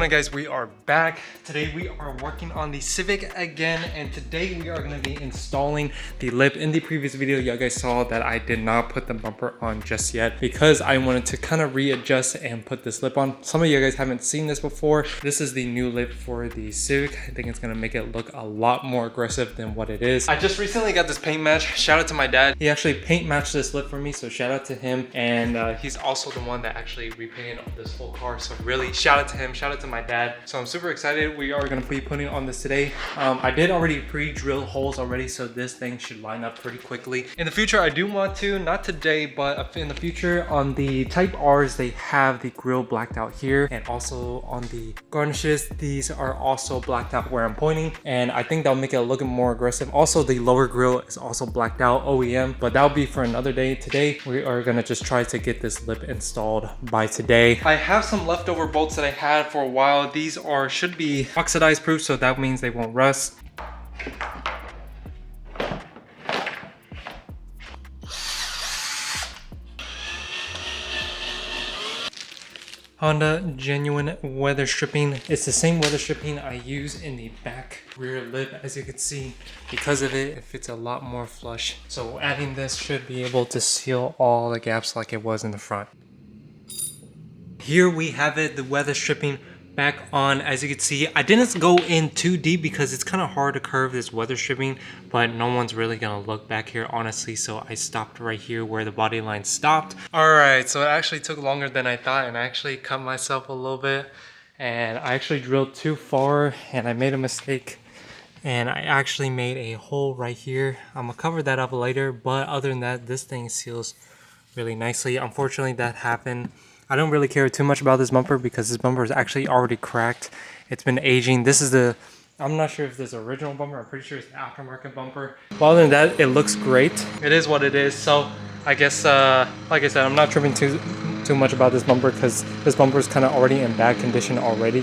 on guys, we are back. Today we are working on the Civic again, and today we are going to be installing the lip. In the previous video you guys saw that I did not put the bumper on just yet because I wanted to kind of readjust and put this lip on. Some of you guys haven't seen this before. This is the new lip for the Civic. I think it's going to make it look a lot more aggressive than what it is. I just recently got this paint match. Shout out to my dad. He actually paint matched this lip for me, so shout out to him. And he's also the one that actually repainted this whole car, so really shout out to him, shout out to my dad. So I'm super excited. We are going to be putting on this today. I did already pre-drill holes already, so this thing should line up pretty quickly. In the future I do want to, not today, but in the future, on the Type R's they have the grille blacked out here, and also on the garnishes these are also blacked out where I'm pointing, and I think that'll make it look more aggressive. Also the lower grille is also blacked out OEM, but that'll be for another day. Today we are going to just try to get this lip installed by today. I have some leftover bolts that I had for a while. These should be oxidized proof, so that means they won't rust. Honda genuine weather stripping. It's the same weather stripping I use in the back rear lip. As you can see, because of it fits a lot more flush. So adding this should be able to seal all the gaps like it was in the front. Here we have it, the weather stripping back on. As you can see, I didn't go in too deep because it's kind of hard to curve this weather stripping, but no one's really gonna look back here honestly, so I stopped right here where the body line stopped. All right, so it actually took longer than I thought, and I actually cut myself a little bit, and I actually drilled too far and I made a mistake, and I actually made a hole right here. I'm gonna cover that up later, but other than that, this thing seals really nicely. Unfortunately that happened. I don't really care too much about this bumper because this bumper is actually already cracked. It's been aging. This is the, I'm not sure if this is the original bumper. I'm pretty sure it's the aftermarket bumper. But other than that, it looks great. It is what it is. So I guess, like I said, I'm not tripping too much about this bumper because this bumper is kind of already in bad condition already.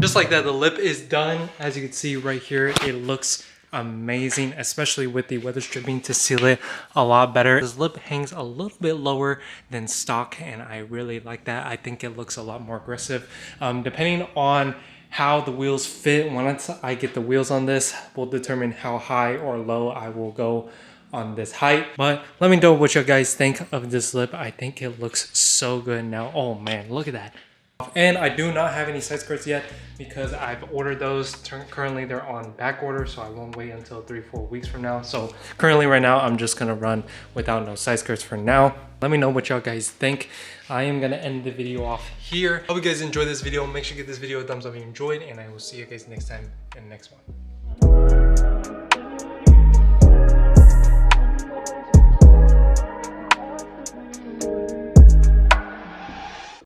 Just like that, the lip is done. As you can see right here, it looks amazing, especially with the weather stripping to seal it a lot better. This lip hangs a little bit lower than stock, and I really like that. I think it looks a lot more aggressive. Depending on how the wheels fit, once I get the wheels on this, will determine how high or low I will go on this height. But let me know what you guys think of this lip. I think it looks so good now. Oh man, look at that. And I do not have any side skirts yet because I've ordered those. Currently they're on back order, so I won't wait until 3-4 weeks from now. So currently right now I'm just gonna run without no side skirts for now. Let me know what y'all guys think. I am gonna end the video off here. Hope you guys enjoyed this video. Make sure you give this video a thumbs up if you enjoyed, and I will see you guys next time in the next one.